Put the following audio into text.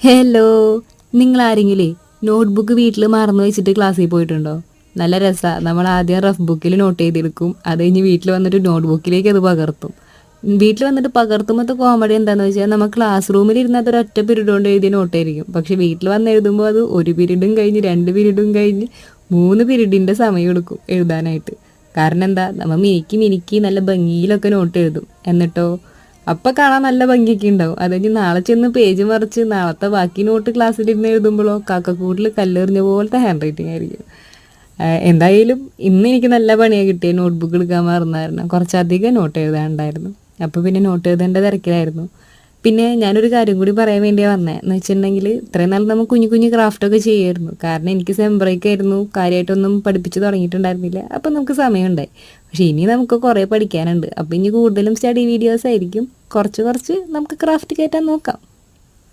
Hello, നിങ്ങൾ ആരെങ്കിലേ notebook വീട്ടിൽ മറന്നു വെച്ചിട്ട് ക്ലാസ്സിൽ പോയിട്ടുണ്ടോ? നല്ല രസമാണ്. നമ്മൾ ആദ്യം റഫ് ബുക്കിൽ നോട്ട് ചെയ്തെടുക്കും, അത് കഴിഞ്ഞ് വീട്ടിൽ വന്നിട്ട് നോട്ട് ബുക്കിലേക്ക് അത് പകർത്തും. വീട്ടിൽ വന്നിട്ട് പകർത്തുമ്പോഴത്തെ കോമഡി എന്താണെന്ന് വെച്ചാൽ നമ്മൾ ക്ലാസ് റൂമിൽ ഇരുന്നത് ഒരൊറ്റ പീരീഡ് കൊണ്ട് എഴുതിയ നോട്ടായിരിക്കും. പക്ഷേ വീട്ടിൽ വന്ന് എഴുതുമ്പോൾ അത് ഒരു പീരീഡും കഴിഞ്ഞ് 2 പീരീഡും കഴിഞ്ഞ് 3 പീരീഡിൻ്റെ സമയം എടുക്കും എഴുതാനായിട്ട്. കാരണം എന്താ, നമ്മൾ മിനിക്ക് മിനിക്ക് നല്ല ഭംഗിയിലൊക്കെ നോട്ട് എഴുതും. എന്നിട്ടോ അപ്പം കാണാൻ നല്ല ഭംഗിയൊക്കെ ഉണ്ടാവും. അത് കഴിഞ്ഞ് നാളെ ചെന്ന് പേജ് മറിച്ച് നാളത്തെ ബാക്കി നോട്ട് ക്ലാസ്സിലിരുന്ന് എഴുതുമ്പോഴോ കാക്കക്കൂട്ടിൽ കല്ലെറിഞ്ഞ പോലത്തെ ഹാൻഡ് റൈറ്റിംഗ് ആയിരിക്കും. എന്തായാലും ഇന്ന് എനിക്ക് നല്ല പണിയാണ് കിട്ടിയത്. നോട്ട്ബുക്ക് എടുക്കാൻ മറന്നായിരുന്നു, കുറച്ചധികം നോട്ട് എഴുതാനുണ്ടായിരുന്നു. അപ്പോൾ പിന്നെ നോട്ട് എഴുതേണ്ട തിരക്കിലായിരുന്നു. പിന്നെ ഞാനൊരു കാര്യം കൂടി പറയാൻ വേണ്ടിയാണ് വന്നത്. എന്ന് വെച്ചിട്ടുണ്ടെങ്കിൽ ഇത്രയും നാൾ നമ്മൾ കുഞ്ഞു കുഞ്ഞു ക്രാഫ്റ്റൊക്കെ ചെയ്യുമായിരുന്നു. കാരണം എനിക്ക് സെം ബ്രേക്ക് ആയിരുന്നു, കാര്യമായിട്ടൊന്നും പഠിപ്പിച്ച് തുടങ്ങിയിട്ടുണ്ടായിരുന്നില്ല. അപ്പം നമുക്ക് സമയമുണ്ടായി. പക്ഷേ ഇനി നമുക്ക് കുറേ പഠിക്കാനുണ്ട്. അപ്പോൾ ഇനി കൂടുതലും സ്റ്റഡി വീഡിയോസ് ആയിരിക്കും. കുറച്ച് കുറച്ച് നമുക്ക് ക്രാഫ്റ്റ് കയറ്റാൻ നോക്കാം.